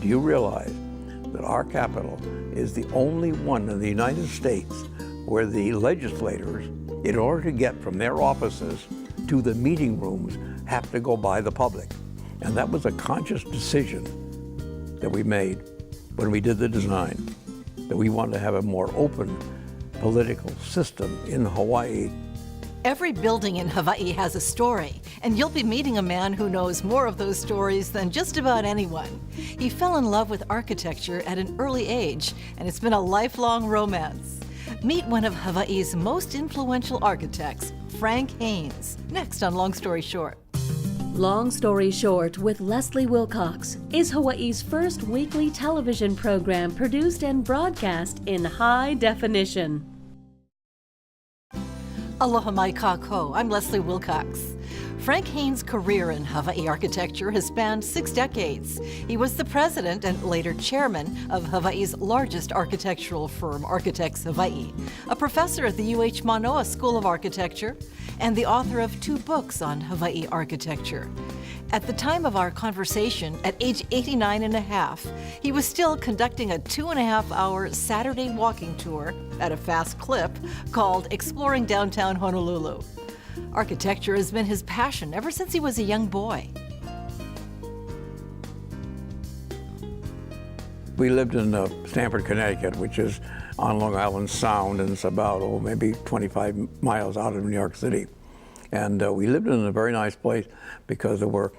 do you realize that our capital is the only one in the United States where the legislators, in order to get from their offices to the meeting rooms, have to go by the public? And that was a conscious decision that we made when we did the design, that we wanted to have a more open political system in Hawaii. Every building in Hawaii has a story, and you'll be meeting a man who knows more of those stories than just about anyone. He fell in love with architecture at an early age, and it's been a lifelong romance. Meet one of Hawaii's most influential architects, Frank Haines, next on Long Story Short. Long Story Short with Leslie Wilcox is Hawaii's first weekly television program produced and broadcast in high definition. Aloha mai kako, I'm Leslie Wilcox. Frank Haines' career in Hawaii architecture has spanned 6 decades. He was the president and later chairman of Hawaii's largest architectural firm, Architects Hawaii, a professor at the UH Manoa School of Architecture, and the author of 2 books on Hawaii architecture. At the time of our conversation, at age 89 and a half, he was still conducting a 2.5-hour Saturday walking tour at a fast clip called Exploring Downtown Honolulu. Architecture has been his passion ever since he was a young boy. We lived in Stamford, Connecticut, which is on Long Island Sound, and it's about, maybe 25 miles out of New York City. And we lived in a very nice place because there were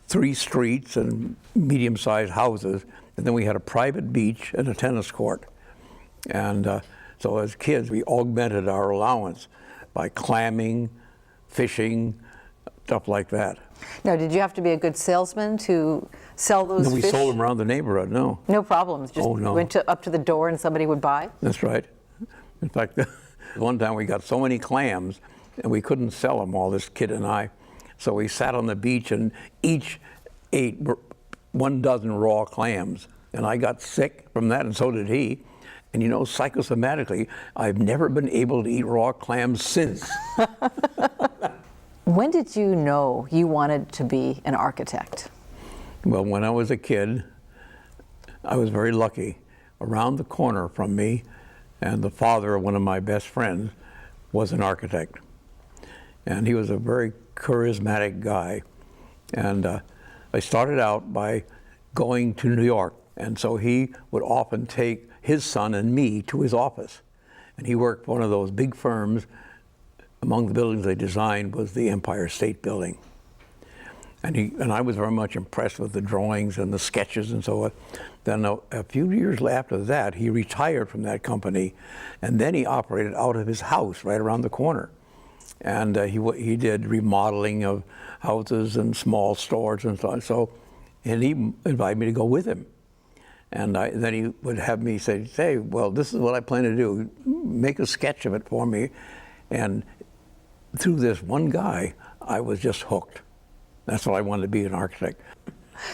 3 streets and medium-sized houses, and then we had a private beach and a tennis court. And so as kids, we augmented our allowance by clamming, fishing, stuff like that. Now, did you have to be a good salesman to sell those No, we fish? sold them around the neighborhood, no. No problems, just no. went up to the door and somebody would buy? That's right. In fact, one time we got so many clams and we couldn't sell them all, this kid and I. So we sat on the beach and each ate 1 dozen raw clams. And I got sick from that, and so did he. And you know, psychosomatically, I've never been able to eat raw clams since. When did you know you wanted to be an architect? Well, when I was a kid, I was very lucky. Around the corner from me, and the father of one of my best friends was an architect. And he was a very charismatic guy. And I started out by going to New York. And so he would often take his son and me to his office. And he worked for one of those big firms. Among the buildings they designed was the Empire State Building. And I was very much impressed with the drawings and the sketches and so on. Then a few years after that, he retired from that company, and then he operated out of his house right around the corner. And he did remodeling of houses and small stores and so on. So, and he invited me to go with him. And then he would have me say, well, this is what I plan to do. Make a sketch of it for me. And through this one guy, I was just hooked. That's what I wanted to be, an architect.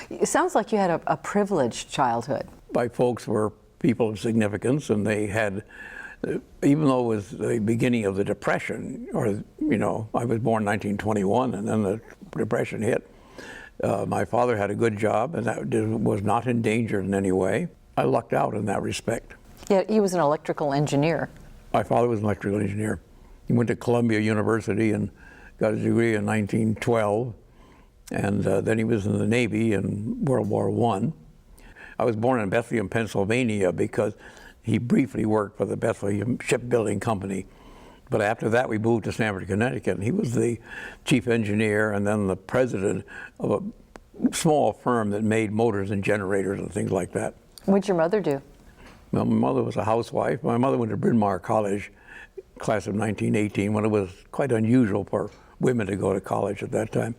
It sounds like you had a privileged childhood. My folks were people of significance, and they had, even though it was the beginning of the Depression, or, you know, I was born in 1921, and then the Depression hit. My father had a good job, and that was not endangered in any way. I lucked out in that respect. Yeah, he was an electrical engineer. My father was an electrical engineer. He went to Columbia University and got his degree in 1912, and then he was in the Navy in World War I. I was born in Bethlehem, Pennsylvania, because he briefly worked for the Bethlehem Shipbuilding Company. But after that, we moved to Stamford, Connecticut, and he was the chief engineer and then the president of a small firm that made motors and generators and things like that. What'd your mother do? Well, my mother was a housewife. My mother went to Bryn Mawr College, class of 1918, when it was quite unusual for women to go to college at that time.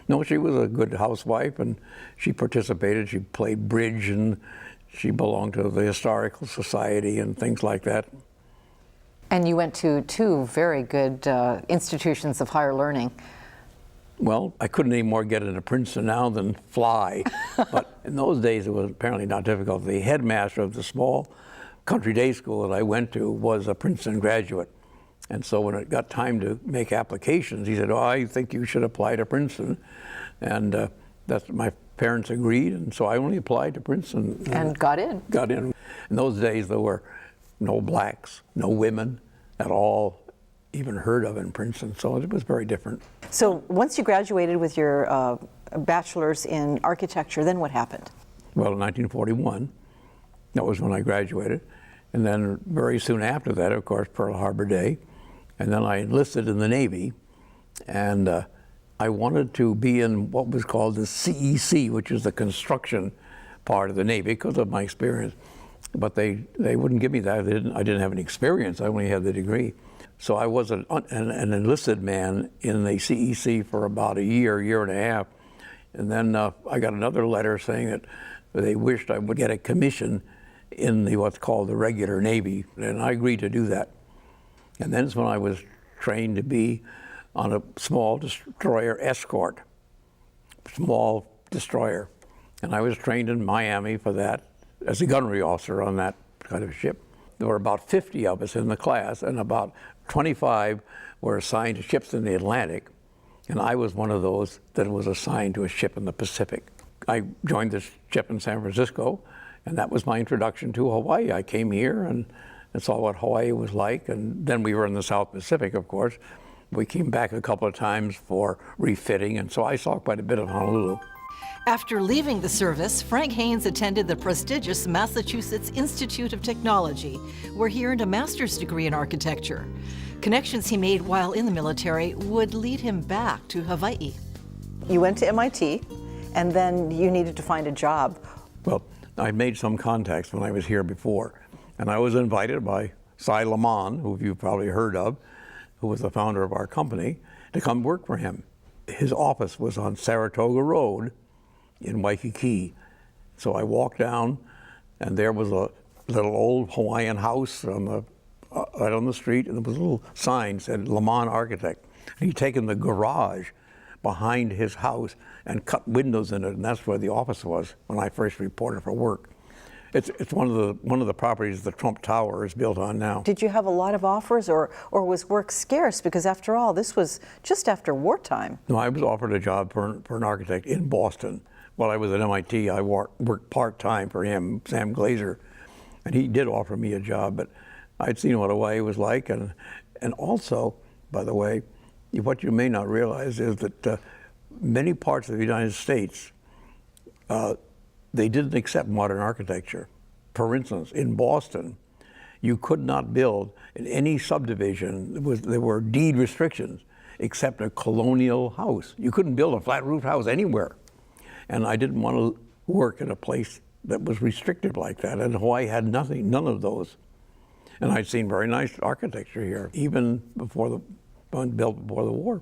No, she was a good housewife, and she participated. She played bridge, and she belonged to the Historical Society and things like that. And you went to 2 very good institutions of higher learning. Well, I couldn't anymore get into Princeton now than fly. But in those days, it was apparently not difficult. The headmaster of the small country day school that I went to was a Princeton graduate. And so when it got time to make applications, he said, oh, I think you should apply to Princeton. And that's my parents agreed, and so I only applied to Princeton. And got in. Got in. In those days, there were no blacks, no women at all even heard of in Princeton, so it was very different. So once you graduated with your bachelor's in architecture, then what happened? Well, in 1941, that was when I graduated. And then very soon after that, of course, Pearl Harbor Day. And then I enlisted in the Navy. And I wanted to be in what was called the CEC, which is the construction part of the Navy, because of my experience. But they wouldn't give me that. I didn't have any experience. I only had the degree. So I was an enlisted man in the CEC for about a year and a half. And then I got another letter saying that they wished I would get a commission in the what's called the regular Navy, and I agreed to do that. And then it's when I was trained to be on a small destroyer escort, small destroyer. And I was trained in Miami for that as a gunnery officer on that kind of ship. There were about 50 of us in the class, and about 25 were assigned to ships in the Atlantic, and I was one of those that was assigned to a ship in the Pacific. I joined this ship in San Francisco, and that was my introduction to Hawaii. I came here and saw what Hawaii was like, and then we were in the South Pacific, of course. We came back a couple of times for refitting, and so I saw quite a bit of Honolulu. After leaving the service, Frank Haines attended the prestigious Massachusetts Institute of Technology, where he earned a master's degree in architecture. Connections he made while in the military would lead him back to Hawaii. You went to MIT, and then you needed to find a job. Well, I made some contacts when I was here before, and I was invited by Cy Lamont, who you've probably heard of, who was the founder of our company, to come work for him. His office was on Saratoga Road in Waikiki. So I walked down, and there was a little old Hawaiian house on right on the street, and there was a little sign that said Lamont Architect. And he'd taken the garage behind his house and cut windows in it, and that's where the office was when I first reported for work. It's one of the properties the Trump Tower is built on now. Did you have a lot of offers, or was work scarce? Because after all, this was just after wartime. No, I was offered a job for an architect in Boston. While I was at MIT, I worked part-time for him, Sam Glazer, and he did offer me a job, but I'd seen what Hawaii was like, and also, by the way, what you may not realize is that many parts of the United States, they didn't accept modern architecture. For instance, in Boston, you could not build in any subdivision. There were deed restrictions except a colonial house. You couldn't build a flat roof house anywhere. And I didn't want to work in a place that was restricted like that. And Hawaii had nothing, none of those. And I'd seen very nice architecture here, even built before the war.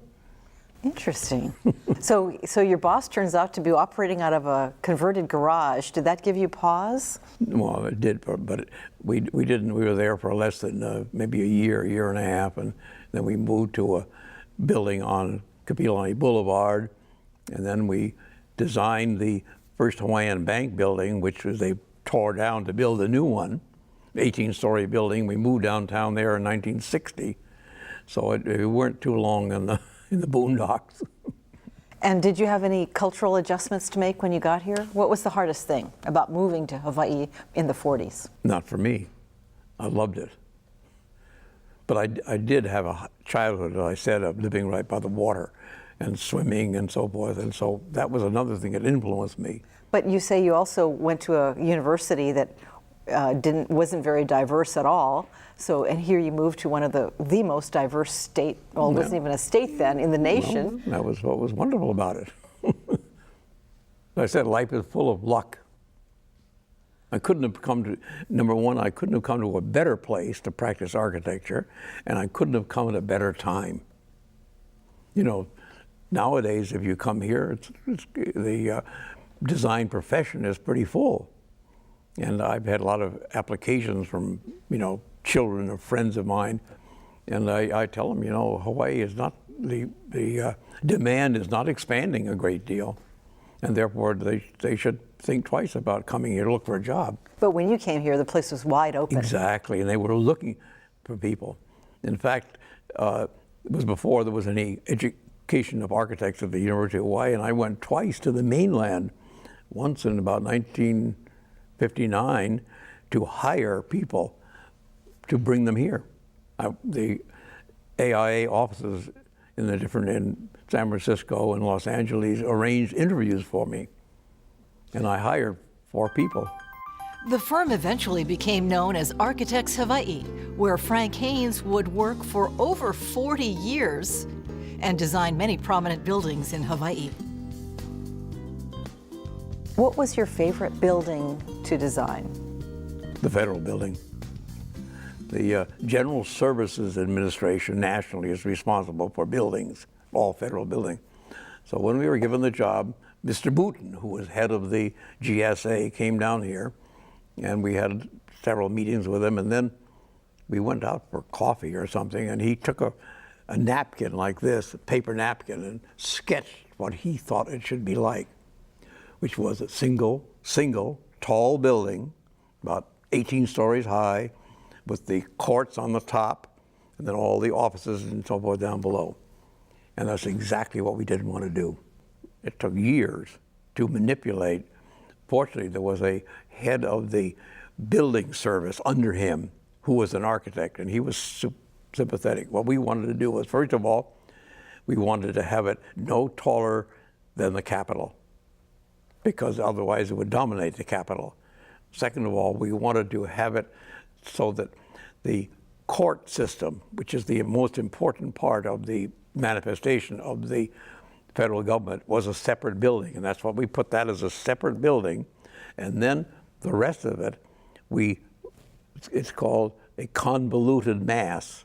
Interesting. So your boss turns out to be operating out of a converted garage. Did that give you pause? Well, it did, but we didn't. We were there for less than maybe a year and a half, and then we moved to a building on Aliiolani Boulevard, and then we designed the first Hawaiian Bank building, which was they tore down to build a new one, 18-story building. We moved downtown there in 1960, so we weren't too long in the boondocks. And did you have any cultural adjustments to make when you got here? What was the hardest thing about moving to Hawaii in the 40s? Not for me. I loved it. But I did have a childhood, as I said, of living right by the water and swimming and so forth, and so that was another thing that influenced me. But you say you also went to a university that wasn't very diverse at all. So, and here you moved to one of the most diverse state, well, it wasn't even a state then, in the nation. Well, that was what was wonderful about it. I said, life is full of luck. I couldn't have come to, number one, I couldn't have come to a better place to practice architecture, and I couldn't have come at a better time. You know, nowadays, if you come here, the design profession is pretty full. And I've had a lot of applications from, children of friends of mine. And I tell them, Hawaii is not, the demand is not expanding a great deal. And therefore, they should think twice about coming here to look for a job. But when you came here, the place was wide open. Exactly, and they were looking for people. In fact, it was before there was any education of architects at the University of Hawaii, and I went twice to the mainland once in about 1959 to hire people to bring them here. The AIA offices in San Francisco and Los Angeles arranged interviews for me, and I hired 4 people. The firm eventually became known as Architects Hawaii, where Frank Haines would work for over 40 years and design many prominent buildings in Hawaii. What was your favorite building to design? The Federal Building. The General Services Administration nationally is responsible for buildings, all federal building. So when we were given the job, Mr. Booten, who was head of the GSA, came down here, and we had several meetings with him, and then we went out for coffee or something, and he took a napkin like this, a paper napkin, and sketched what he thought it should be like, which was a single, tall building, about 18 stories high, with the courts on the top, and then all the offices and so forth down below. And that's exactly what we didn't want to do. It took years to manipulate. Fortunately, there was a head of the building service under him who was an architect, and he was sympathetic. What we wanted to do was, first of all, we wanted to have it no taller than the Capitol, because otherwise it would dominate the Capitol. Second of all, we wanted to have it so that the court system, which is the most important part of the manifestation of the federal government, was a separate building, and that's what we put that as a separate building. And then the rest of it, it's called a convoluted mass.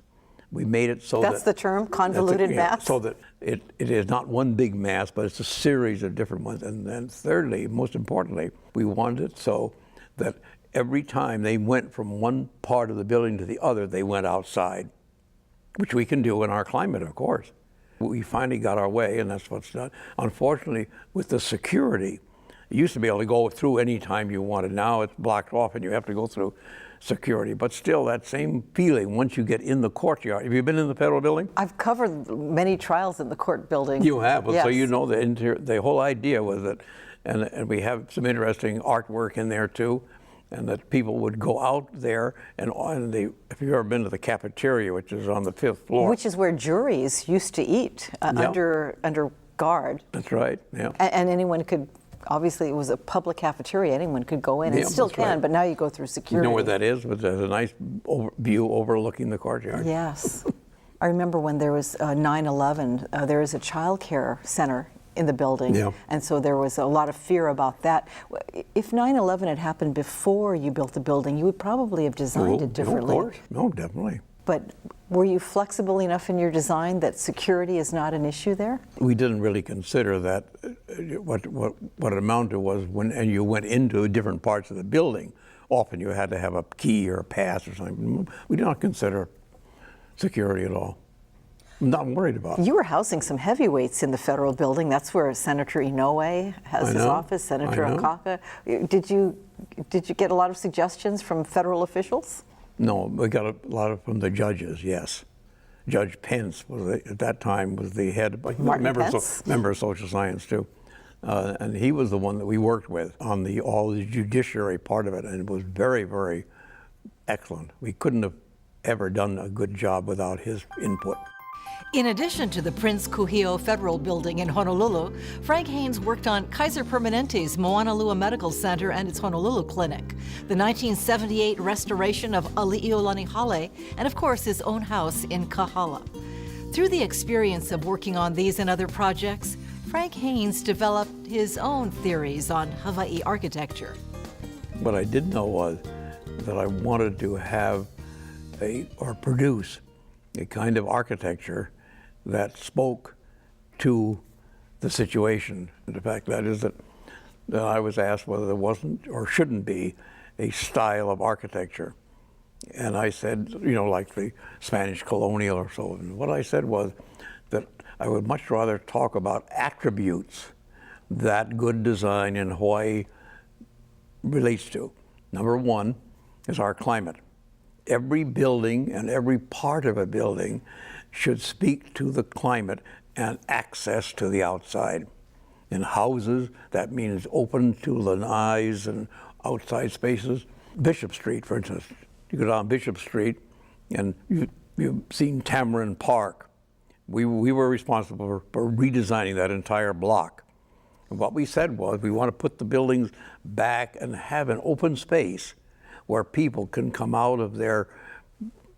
We made it so that's the term, convoluted mass? So that it is not one big mass, but it's a series of different ones. And then thirdly, most importantly, we wanted it so that every time they went from one part of the building to the other, they went outside, which we can do in our climate, of course. We finally got our way, and that's what's done. Unfortunately, with the security, you used to be able to go through any time you wanted. Now it's blocked off, and you have to go through security. But still, that same feeling once you get in the courtyard. Have you been in the Federal Building? I've covered many trials in the court building. You have, yes. So you know the whole idea was that, and we have some interesting artwork in there too, and that people would go out there and if you've ever been to the cafeteria, which is on the 5th floor. Which is where juries used to eat, under guard. That's right, yeah. And anyone could, obviously it was a public cafeteria, anyone could go in, and still can, right. But now you go through security. You know where that is? But there's a nice view overlooking the courtyard. Yes. I remember when there was 9/11, there was a child care center in the building, and so there was a lot of fear about that. If 9/11 had happened before you built the building, you would probably have designed it differently. Of course, no, definitely. But were you flexible enough in your design that security is not an issue there? We didn't really consider that. What it amounted to was and you went into different parts of the building, often you had to have a key or a pass or something. We did not consider security at all. I'm not worried about it. You were housing some heavyweights in the Federal Building. That's where Senator Inoue has his office, Senator Akaka. Did you get a lot of suggestions from federal officials? No, we got a lot from the judges, yes. Judge Pence at that time was the head, member of Social Science too. And he was the one that we worked with on all the judiciary part of it, and it was very, very excellent. We couldn't have ever done a good job without his input. In addition to the Prince Kuhio Federal Building in Honolulu, Frank Haines worked on Kaiser Permanente's Moanalua Medical Center and its Honolulu Clinic, the 1978 restoration of Aliiolani Hale, and of course his own house in Kahala. Through the experience of working on these and other projects, Frank Haines developed his own theories on Hawaii architecture. What I did know was that I wanted to have produce a kind of architecture that spoke to the situation. And the fact that is that I was asked whether there wasn't or shouldn't be a style of architecture. And I said, like the Spanish colonial or so. And what I said was that I would much rather talk about attributes that good design in Hawaii relates to. Number one is our climate. Every building and every part of a building should speak to the climate and access to the outside. In houses, that means open to lanais and outside spaces. Bishop Street, for instance. You go down Bishop Street and you've seen Tamarind Park. We were responsible for redesigning that entire block. And what we said was we want to put the buildings back and have an open space where people can come out of their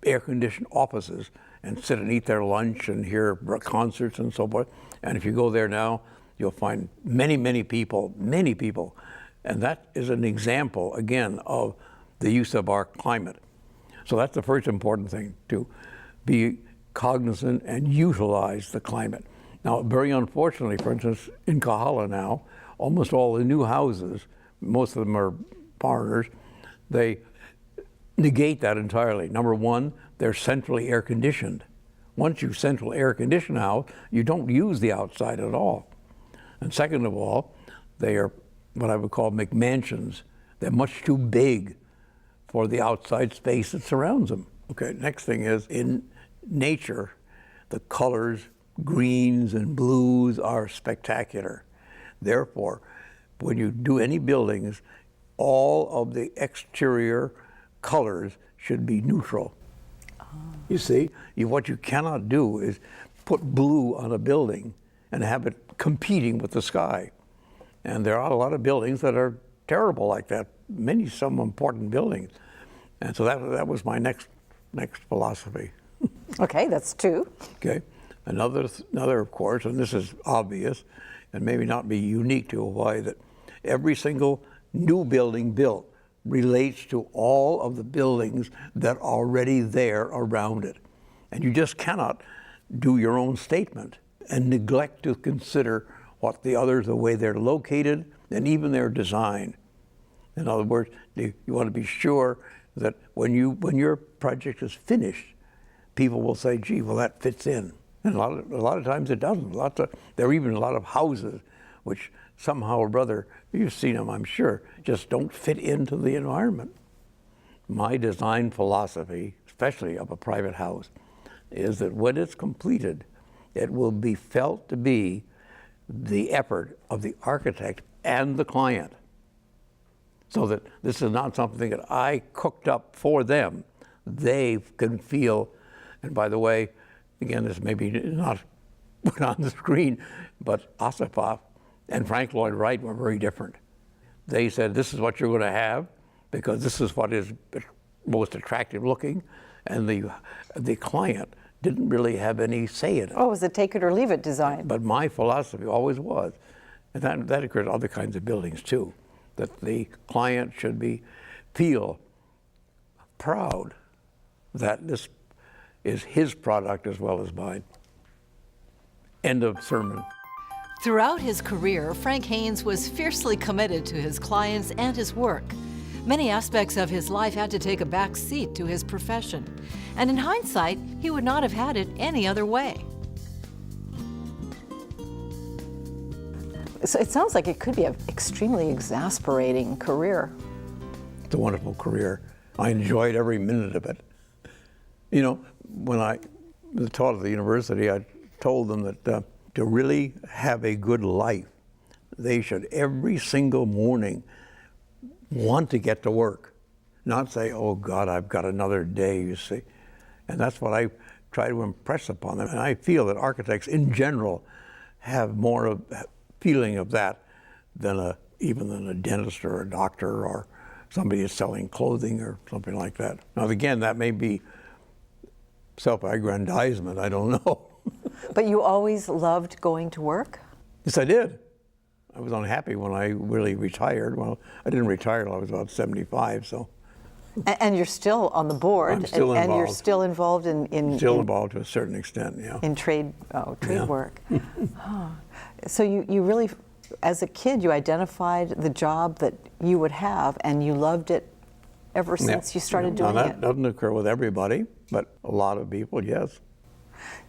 air-conditioned offices and sit and eat their lunch and hear concerts and so forth. And if you go there now, you'll find many, many people. And that is an example, again, of the use of our climate. So that's the first important thing, to be cognizant and utilize the climate. Now, very unfortunately, for instance, in Kahala now, almost all the new houses, most of them are foreigners, they negate that entirely. Number one, they're centrally air conditioned. Once you central air condition a house, you don't use the outside at all. And second of all, they are what I would call McMansions. They're much too big for the outside space that surrounds them. Okay, next thing is, in nature, the colors, greens and blues, are spectacular. Therefore, when you do any buildings, all of the exterior colors should be neutral. You see, what you cannot do is put blue on a building and have it competing with the sky. And there are a lot of buildings that are terrible like that, some important buildings. And so that was my next philosophy. Okay, that's two. Okay, another of course, and this is obvious, and maybe not be unique to Hawaii, that every single new building built relates to all of the buildings that are already there around it. And you just cannot do your own statement and neglect to consider what the others, the way they're located, and even their design. In other words, you want to be sure that when your project is finished, people will say, gee, well, that fits in. And a lot of times it doesn't. There are even a lot of houses which somehow or other, you've seen them, I'm sure, just don't fit into the environment. My design philosophy, especially of a private house, is that when it's completed, it will be felt to be the effort of the architect and the client. So that this is not something that I cooked up for them. They can feel, and by the way, again, this may be not put on the screen, but Ossipoff and Frank Lloyd Wright were very different. They said, this is what you're going to have because this is what is most attractive looking, and the client didn't really have any say in it. Oh, it was a take it or leave it design. But my philosophy always was, and that occurs in other kinds of buildings too, that the client should feel proud that this is his product as well as mine. End of sermon. Throughout his career, Frank Haines was fiercely committed to his clients and his work. Many aspects of his life had to take a back seat to his profession. And in hindsight, he would not have had it any other way. So it sounds like it could be an extremely exasperating career. It's a wonderful career. I enjoyed every minute of it. You know, when I was taught at the university, I told them that to really have a good life, they should every single morning want to get to work, not say, oh God, I've got another day, you see. And that's what I try to impress upon them. And I feel that architects in general have more of a feeling of that than even than a dentist or a doctor or somebody is selling clothing or something like that. Now again, that may be self-aggrandizement, I don't know. But you always loved going to work? Yes, I did. I was unhappy when I really retired. Well, I didn't retire until I was about 75, so. And you're still on the board. I'm still involved. And you're still involved in Still involved to a certain extent, yeah. In trade Yeah. work. So you really, as a kid, you identified the job that you would have, and you loved it ever since you started doing now, it. that doesn't occur with everybody, but a lot of people, yes.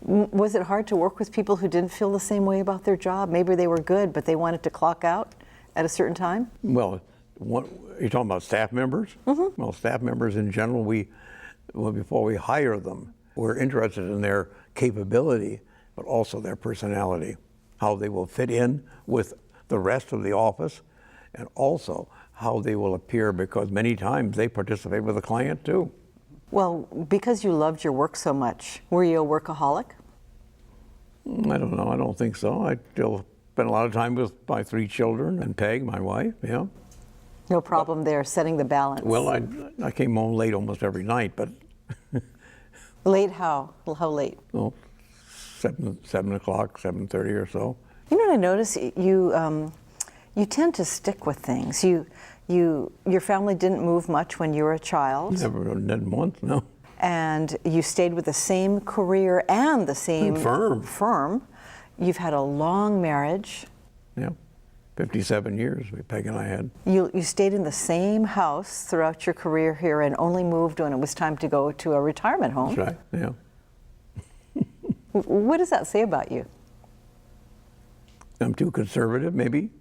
Was it hard to work with people who didn't feel the same way about their job? Maybe they were good, but they wanted to clock out at a certain time? Well, you're talking about staff members? Mm-hmm. Well, staff members in general, before we hire them, we're interested in their capability, but also their personality, how they will fit in with the rest of the office, and also how they will appear, because many times they participate with the client too. Well, because you loved your work so much, were you a workaholic? I don't know, I don't think so. I still spend a lot of time with my 3 children and Peg, my wife, yeah. No problem there, setting the balance. Well, I came home late almost every night, but Late how? How late? well, 7 o'clock, 7:30 or so. You know what I notice? You tend to stick with things. Your family didn't move much when you were a child. Never did once, no. And you stayed with the same career and the same Firm. You've had a long marriage. Yeah, 57 years Peg and I had. You stayed in the same house throughout your career here and only moved when it was time to go to a retirement home. That's right, yeah. What does that say about you? I'm too conservative, maybe.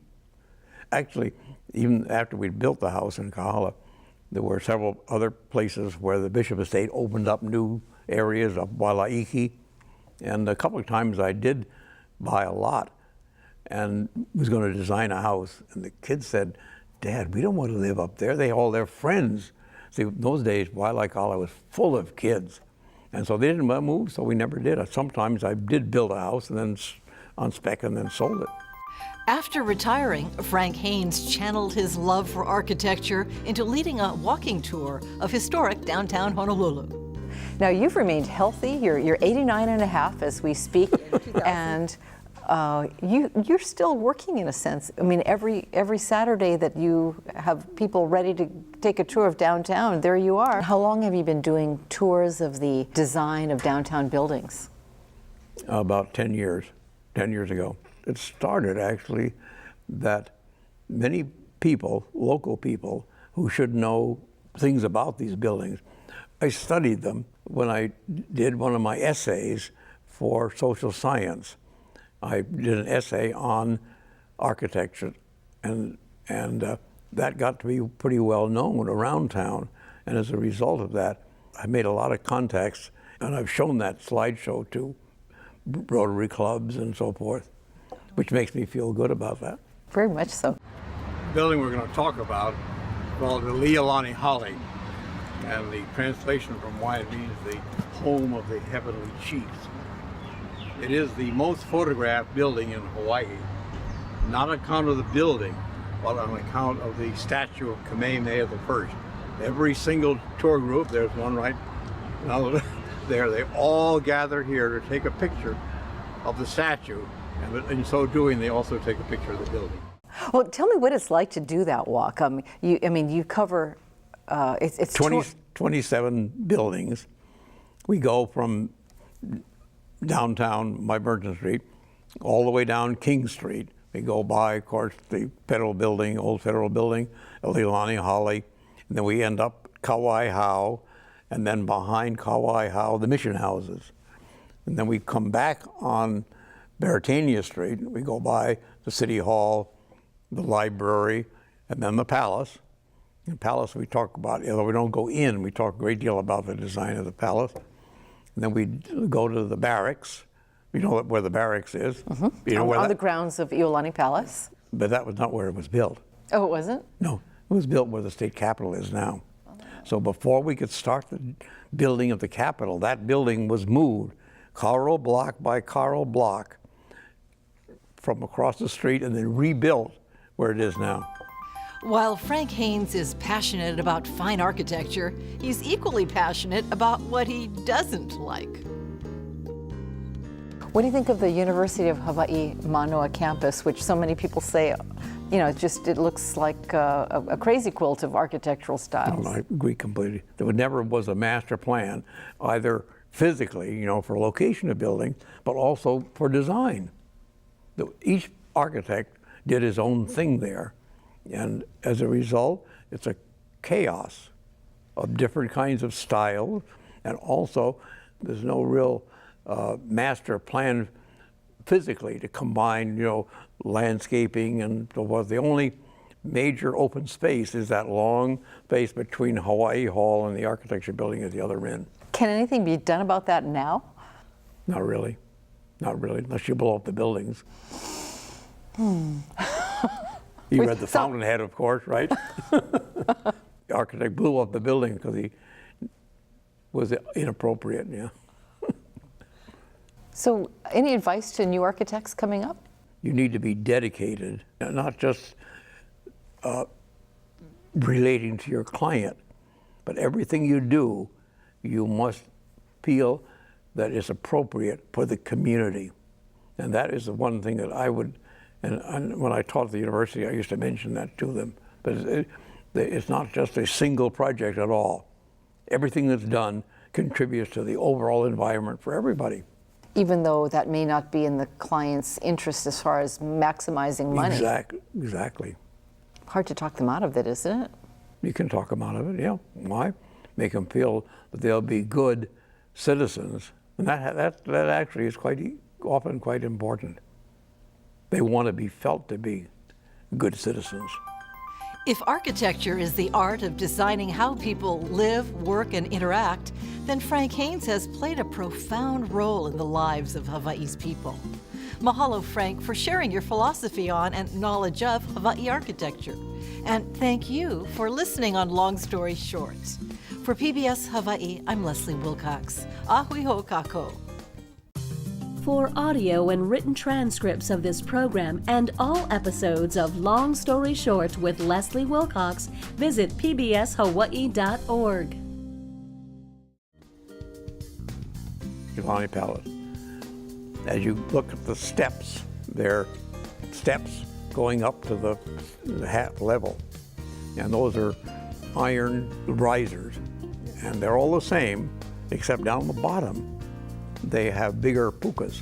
Actually, even after we built the house in Kahala, there were several other places where the Bishop Estate opened up new areas of Wailaiki. And a couple of times I did buy a lot and was going to design a house. And the kids said, "Dad, we don't want to live up there. They all their friends." See, in those days, Wailaiki was full of kids. And so they didn't want to move, so we never did. Sometimes I did build a house and then on spec and then sold it. After retiring, Frank Haines channeled his love for architecture into leading a walking tour of historic downtown Honolulu. Now, you've remained healthy. You're 89 and a half as we speak. And you're still working in a sense. I mean, every Saturday that you have people ready to take a tour of downtown, there you are. How long have you been doing tours of the design of downtown buildings? About 10 years ago. It started actually that many people, local people, who should know things about these buildings, I studied them when I did one of my essays for social science. I did an essay on architecture, and that got to be pretty well known around town. And as a result of that, I made a lot of contacts, and I've shown that slideshow to Rotary clubs and so forth, which makes me feel good about that. Very much so. The building we're going to talk about is called Aliiolani Hale, and the translation from why it means the home of the heavenly chiefs. It is the most photographed building in Hawaii, not on account of the building, but on account of the statue of Kamehameha I. Every single tour group, there's one right now there, they all gather here to take a picture of the statue, and in so doing, they also take a picture of the building. Well, tell me what it's like to do that walk. You cover, it's 27 buildings. We go from downtown by Merchant Street all the way down King Street. We go by, of course, the Federal Building, Old Federal Building, Aliiolani Hale, and then we end up Kauai Hau, and then behind Kauai Hau, the mission houses. And then we come back on Beretania Street. We go by the City Hall, the library, and then the palace. The palace we talk about, although we don't go in, we talk a great deal about the design of the palace. And then we go to the barracks. You know where the barracks is. Mm-hmm. You know where on the grounds of Iolani Palace. But that was not where it was built. Oh, it wasn't? No, it was built where the state capitol is now. So before we could start the building of the capitol, that building was moved Carl block by Carl block from across the street and then rebuilt where it is now. While Frank Haines is passionate about fine architecture, he's equally passionate about what he doesn't like. What do you think of the University of Hawaii Manoa campus, which so many people say, you know, it looks like a crazy quilt of architectural styles? No, I agree completely. There never was a master plan, either physically, you know, for location of building, but also for design. Each architect did his own thing there. And as a result, it's a chaos of different kinds of styles. And also, there's no real master plan physically to combine, you know, landscaping and so forth. The only major open space is that long space between Hawaii Hall and the architecture building at the other end. Can anything be done about that now? Not really. Not really, unless you blow up the buildings. You Wait, read The so- Fountainhead, of course, right? The architect blew up the building because he was inappropriate, yeah. So, any advice to new architects coming up? You need to be dedicated, not just relating to your client, but everything you do, you must feel that is appropriate for the community. And that is the one thing that I would, and when I taught at the university, I used to mention that to them. But it's not just a single project at all. Everything that's done contributes to the overall environment for everybody. Even though that may not be in the client's interest as far as maximizing money. Exactly. Hard to talk them out of it, isn't it? You can talk them out of it, yeah. Why? Make them feel that they'll be good citizens. And that actually is often quite important. They want to be felt to be good citizens. If architecture is the art of designing how people live, work, and interact, then Frank Haines has played a profound role in the lives of Hawaii's people. Mahalo, Frank, for sharing your philosophy on and knowledge of Hawaii architecture. And thank you for listening on Long Story Short. For PBS Hawaii, I'm Leslie Wilcox. Ahui ho kako. For audio and written transcripts of this program and all episodes of Long Story Short with Leslie Wilcox, visit pbshawaii.org. Aliiolani Palace. As you look at the steps, they're steps going up to the hat level. And those are iron risers. And they're all the same, except down the bottom, they have bigger pukas.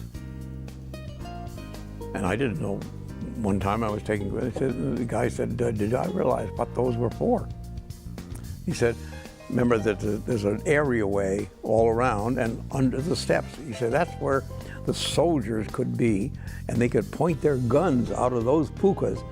And I didn't know. One time I was taking, the guy said, did I realize what those were for? He said, remember that there's an areaway all around and under the steps. He said, that's where the soldiers could be, and they could point their guns out of those pukas